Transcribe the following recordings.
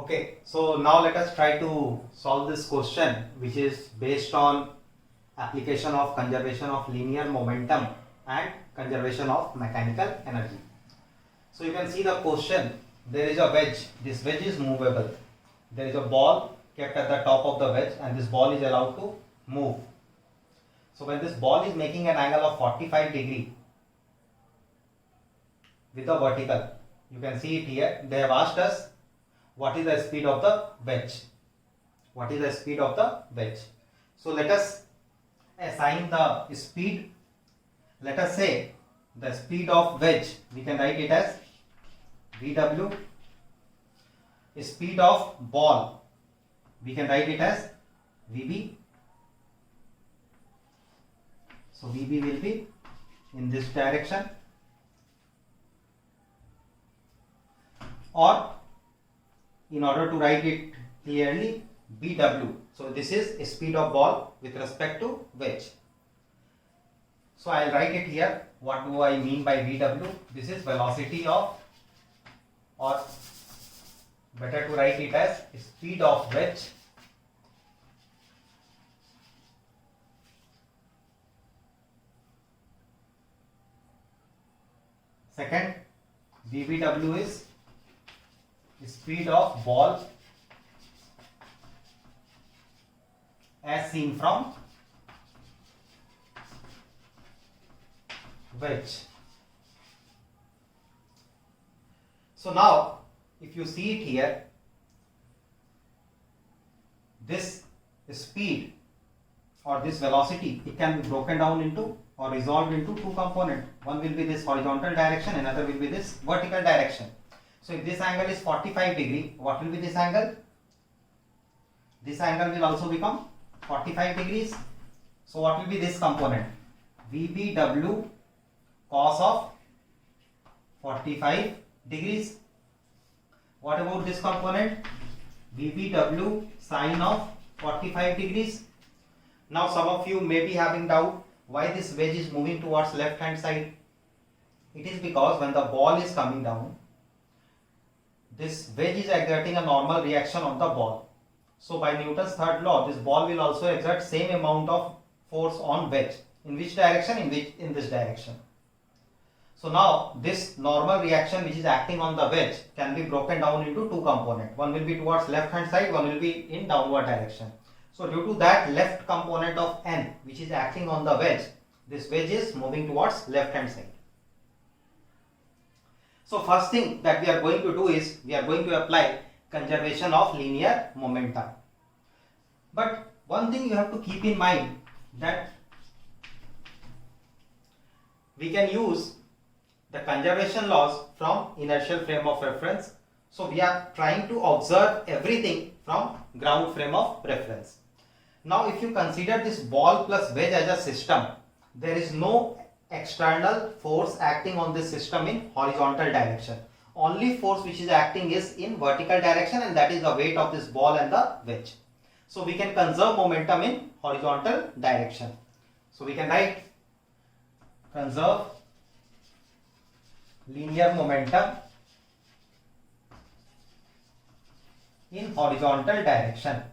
Okay, so now let us try to solve this question, which is based on application of conservation of linear momentum and conservation of mechanical energy. So you can see the question, there is a wedge, this wedge is movable. There is a ball kept at the top of the wedge and this ball is allowed to move. So when this ball is making an angle of 45 degree with the vertical, you can see it here, they have asked us what is the speed of the wedge. What is the speed of the wedge? So let us assign the speed. Let us say the speed of wedge, we can write it as VW. Speed of ball, we can write it as VB. So VB will be in this direction, or in order to write it clearly, BW. So this is speed of ball with respect to wedge. So I will write it here. What do I mean by VW? This is velocity of, or better to write it as speed of wedge second. VBW is speed of ball as seen from wedge. So now if you see it here, this speed or this velocity, it can be broken down into or resolved into two components. One will be this horizontal direction, another will be this vertical direction. So if this angle is 45 degree, what will be this angle? This angle will also become 45 degrees. So what will be this component? VBW cos of 45 degrees. What about this component? VBW sin of 45 degrees. Now some of you may be having doubt why this wedge is moving towards left hand side. It is because when the ball is coming down, this wedge is exerting a normal reaction on the ball. So by Newton's third law, this ball will also exert same amount of force on wedge. In which direction? In this direction. So now this normal reaction which is acting on the wedge can be broken down into two components. One will be towards left hand side, one will be in downward direction. So due to that left component of N which is acting on the wedge, this wedge is moving towards left hand side. So first thing that we are going to do is we are going to apply conservation of linear momentum. But one thing you have to keep in mind, that we can use the conservation laws from inertial frame of reference. So we are trying to observe everything from ground frame of reference. Now if you consider this ball plus wedge as a system, there is no external force acting on this system in horizontal direction. Only force which is acting is in vertical direction, and that is the weight of this ball and the wedge. So we can conserve momentum in horizontal direction. So we can write conserve linear momentum in horizontal direction.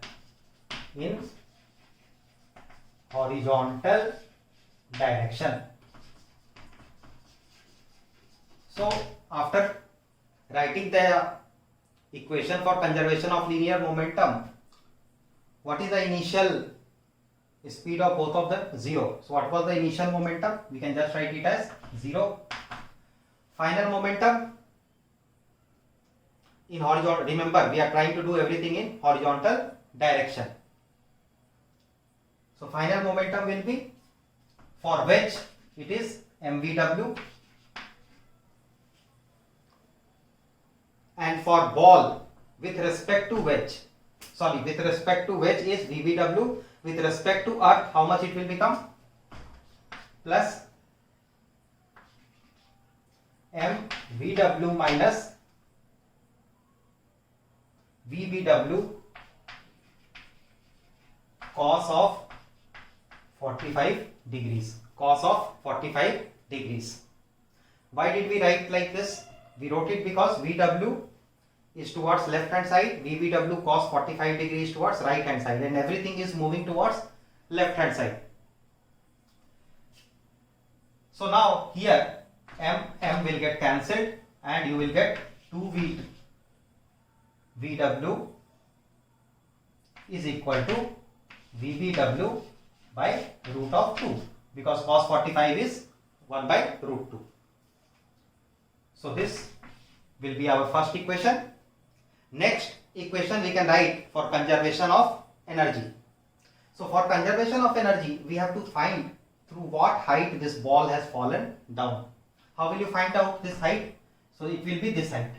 In horizontal direction. So after writing the equation for conservation of linear momentum, what is the initial speed of both of them? 0. So what was the initial momentum? We can just write it as 0. Final momentum in horizontal. Remember, we are trying to do everything in horizontal direction. So final momentum will be, for wedge it is MVW, and for ball with respect to wedge, with respect to wedge is VBW. With respect to earth, how much it will become? Plus MVW minus VBW cos of 45 degrees. Cos of 45 degrees. Why did we write like this? We wrote it because VW is towards left hand side, VBW cos 45 degrees towards right hand side, and everything is moving towards left hand side. So now here M will get cancelled and you will get 2 VW is equal to VBW by root of 2, because cos 45 is 1 by root 2. So this will be our first equation. Next equation we can write for conservation of energy. So for conservation of energy, we have to find through what height this ball has fallen down. How will you find out this height? So it will be this height.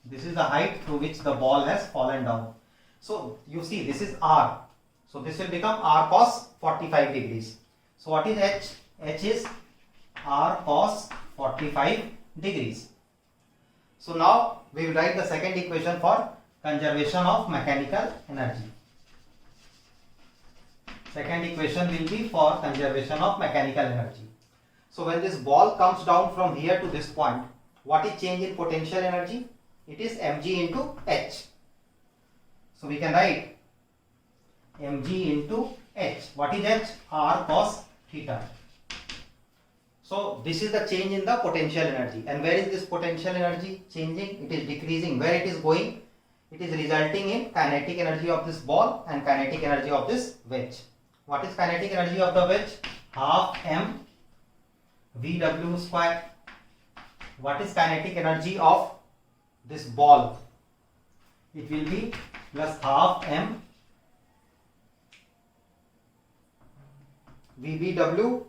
This is the height through which the ball has fallen down. So you see, this is R. So this will become R cos 45 degrees. So what is H? H is R cos 45 degrees. So now we will write the second equation for conservation of mechanical energy. Second equation will be for conservation of mechanical energy. So when this ball comes down from here to this point, what is change in potential energy? It is mg into h. So we can write mg into h. What is h? R cos theta. So this is the change in the potential energy. And where is this potential energy changing? It is decreasing. Where it is going? It is resulting in kinetic energy of this ball and kinetic energy of this wedge. What is kinetic energy of the wedge? Half m VW square. What is kinetic energy of this ball? It will be plus half m VBW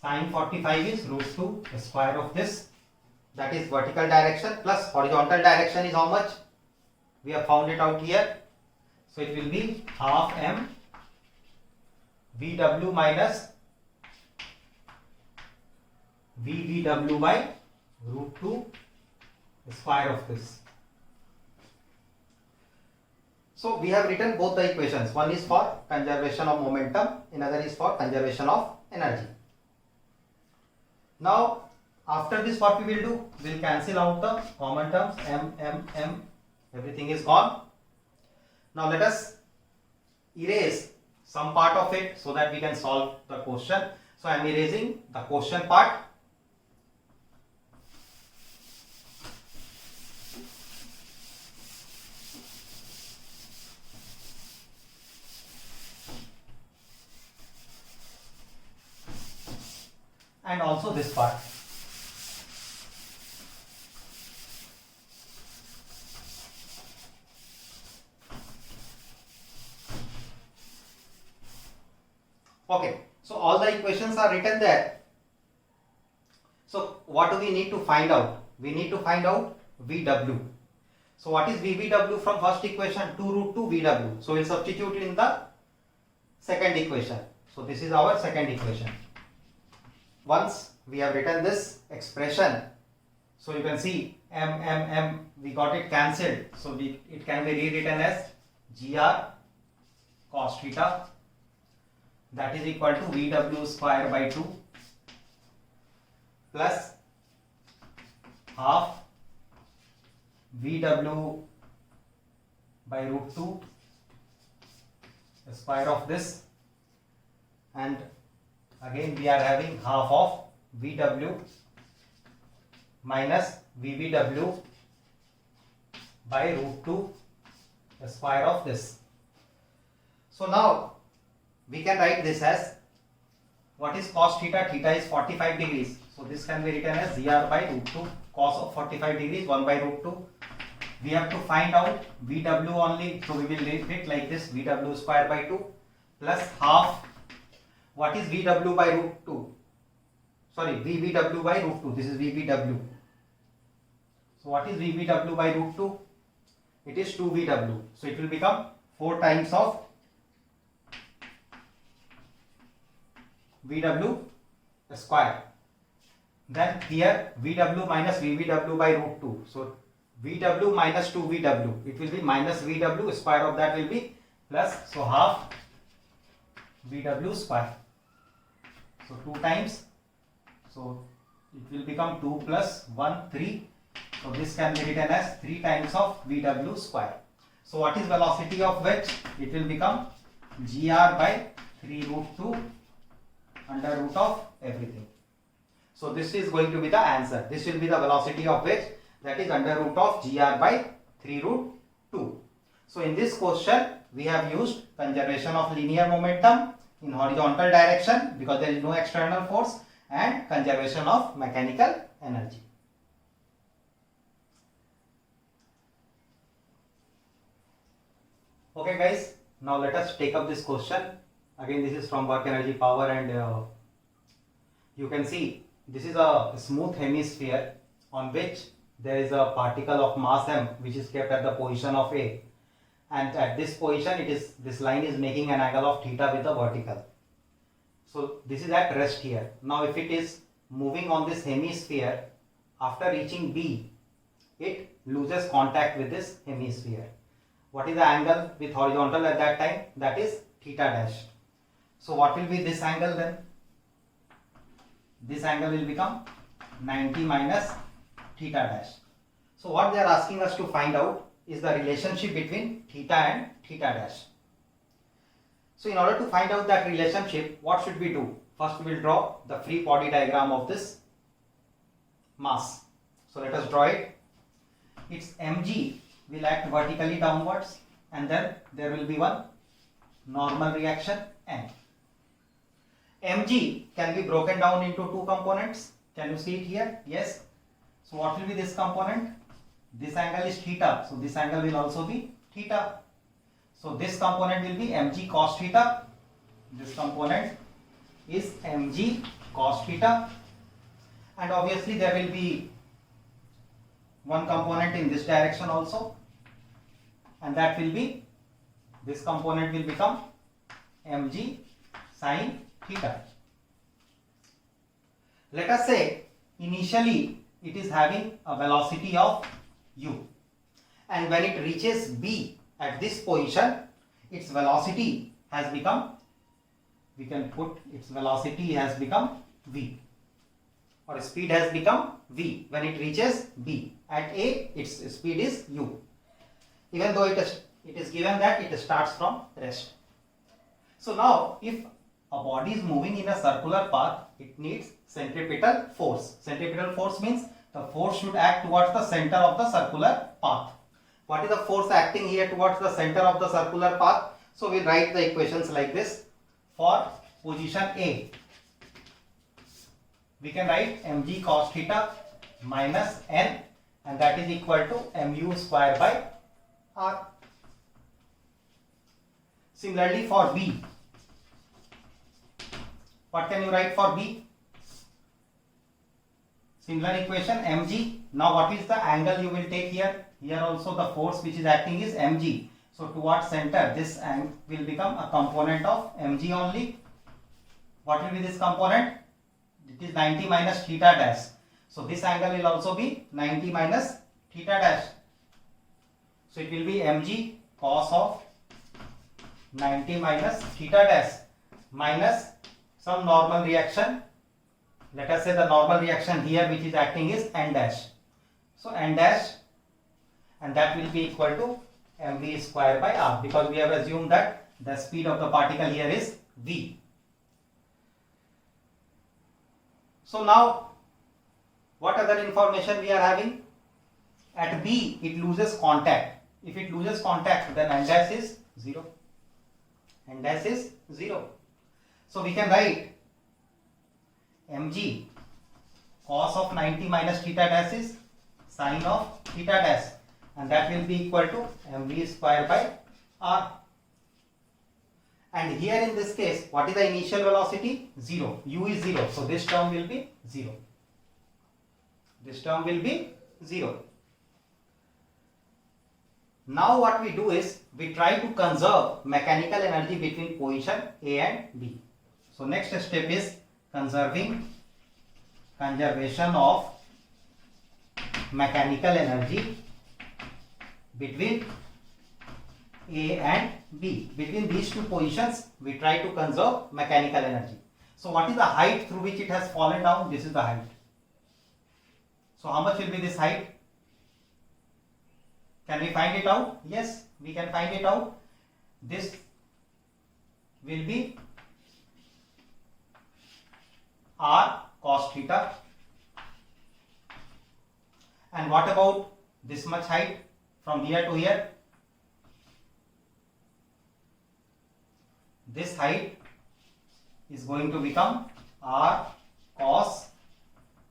Sin 45 is root 2 the square of this, that is vertical direction, plus horizontal direction is how much? We have found it out here. So it will be half m VW minus VBW by root 2 the square of this. So we have written both the equations. One is for conservation of momentum, another is for conservation of energy. Now after this what we will do? We will cancel out the common terms, m, everything is gone. Now let us erase some part of it so that we can solve the question. So I am erasing the question part. And also this part. Okay, so all the equations are written there. So what do we need to find out? We need to find out VW. So what is VBW from first equation? 2 root 2 VW. So we'll substitute in the second equation. So this is our second equation. Once we have written this expression, so you can see m, we got it cancelled. So it can be rewritten as gr cos theta, that is equal to VW square by 2 plus half VW by root 2 the square of this, and again we are having half of VW minus VBW by root 2 the square of this. So now we can write this as, what is cos theta? Theta is 45 degrees. So this can be written as dr by root 2 cos of 45 degrees 1 by root 2. We have to find out VW only. So we will write it like this, VW square by 2 plus half. What is VW by root 2? Sorry, VBW by root 2. This is VBW. So what is VBW by root 2? It is 2 VW. So it will become 4 times of VW square. Then here VW minus VBW by root 2. So VW minus 2 VW. It will be minus VW, square of that will be plus. So half VW square. So 2 times, so it will become 2 plus 1, 3. So this can be written as 3 times of Vw square. So what is velocity of wedge? It will become gr by 3 root 2 under root of everything. So this is going to be the answer. This will be the velocity of wedge, that is under root of gr by 3 root 2. So in this question we have used conservation of linear momentum in horizontal direction because there is no external force, and conservation of mechanical energy. Okay guys, now let us take up this question. Again, this is from work energy power, and you can see this is a smooth hemisphere on which there is a particle of mass m which is kept at the position of A, and at this position this line is making an angle of theta with the vertical. So this is at rest here. Now if it is moving on this hemisphere, after reaching B, it loses contact with this hemisphere. What is the angle with horizontal at that time? That is theta dash. So what will be this angle then? This angle will become 90 minus theta dash. So what they are asking us to find out is the relationship between theta and theta dash. So in order to find out that relationship, what should we do? First we will draw the free body diagram of this mass. So let us draw it. Its mg will act vertically downwards, and then there will be one normal reaction n. mg can be broken down into two components. Can you see it here? Yes. So what will be this component? This angle is theta, so this angle will also be theta. So this component will be mg cos theta. This component is mg cos theta, and obviously there will be one component in this direction also, and that will be, this component will become mg sin theta. Let us say initially it is having a velocity of u, and when it reaches B at this position, its velocity has become, we can put its velocity has become v, or speed has become v when it reaches B. At A, its speed is u, even though it is given that it starts from rest. So now if a body is moving in a circular path, it needs centripetal force. Centripetal force means the force should act towards the center of the circular path. What is the force acting here towards the center of the circular path? So we write the equations like this. For position A, we can write mg cos theta minus n, and that is equal to mu square by r. Similarly for B, what can you write for B? Similar equation, mg. Now what is the angle you will take here? Here also the force which is acting is mg. So towards center, this angle will become a component of mg only. What will be this component? It is 90 minus theta dash. So this angle will also be 90 minus theta dash. So it will be mg cos of 90 minus theta dash minus some normal reaction. Let us say the normal reaction here which is acting is n dash. So n dash, and that will be equal to mv square by r, because we have assumed that the speed of the particle here is v. So now what other information we are having? At B it loses contact. If it loses contact, then n dash is 0. N dash is 0. So we can write mg cos of 90 minus theta dash is sin of theta dash, and that will be equal to mv square by r. And here in this case, what is the initial velocity? 0. U is 0. So this term will be 0. This term will be 0. Now what we do is we try to conserve mechanical energy between position A and B. So next step is conservation of mechanical energy between A and B. Between these two positions we try to conserve mechanical energy. So what is the height through which it has fallen down? This is the height. So how much will be this height? Can we find it out? Yes, we can find it out. This will be r cos theta. And what about this much height from here to here? This height is going to become r cos,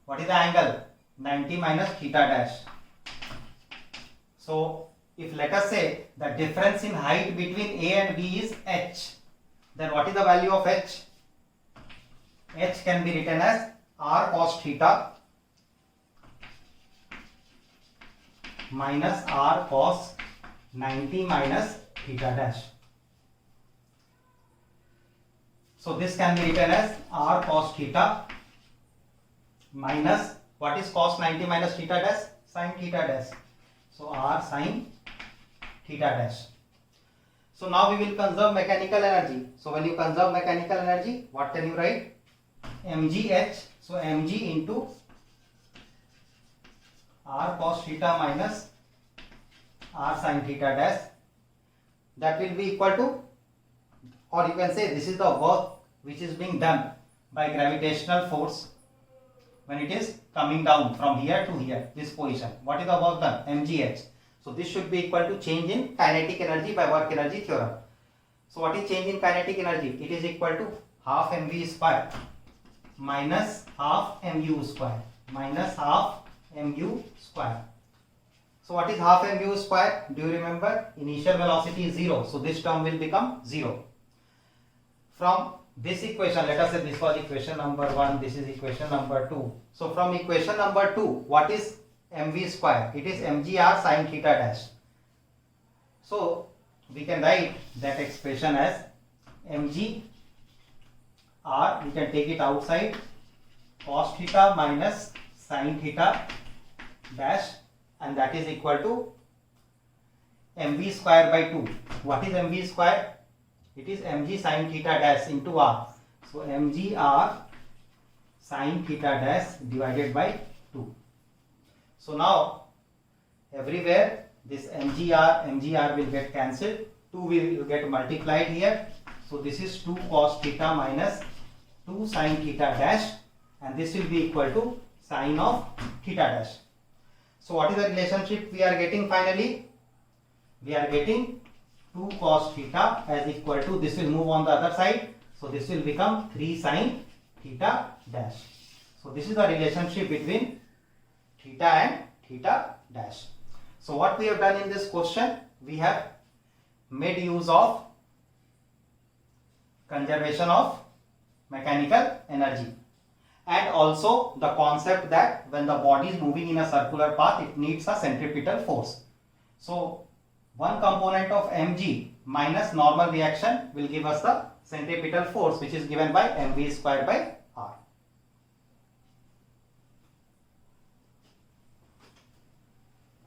what is the angle? 90 minus theta dash. So if let us say the difference in height between A and B is h, then what is the value of h? H can be written as r cos theta minus r cos 90 minus theta dash. So this can be written as r cos theta minus, what is cos 90 minus theta dash? Sin theta dash. So r sin theta dash. So now we will conserve mechanical energy. So when you conserve mechanical energy, what can you write? mgh. So mg into r cos theta minus r sin theta dash, that will be equal to, or you can say this is the work which is being done by gravitational force when it is coming down from here to here, this position. What is the work done? mgh. So this should be equal to change in kinetic energy by work energy theorem. So what is change in kinetic energy? It is equal to half mv square minus half mu square minus half mu square. So what is half mu square? Do you remember? Initial velocity is 0. So this term will become 0. From this equation, let us say this was equation number 1, this is equation number 2. So from equation number 2, what is mv square? It is mgr sin theta dash. So we can write that expression as mg r, we can take it outside, cos theta minus sin theta dash, and that is equal to mv square by 2. What is mv square? It is mg sin theta dash into r. So mg r sin theta dash divided by 2. So now everywhere this mgr will get cancelled, 2 will get multiplied here. So this is 2 cos theta minus 2 sin theta dash, and this will be equal to sin of theta dash. So what is the relationship we are getting finally? We are getting 2 cos theta as equal to, this will move on the other side. So this will become 3 sin theta dash. So this is the relationship between theta and theta dash. So what we have done in this question, we have made use of conservation of mechanical energy, and also the concept that when the body is moving in a circular path, it needs a centripetal force. So one component of mg minus normal reaction will give us the centripetal force, which is given by mv square by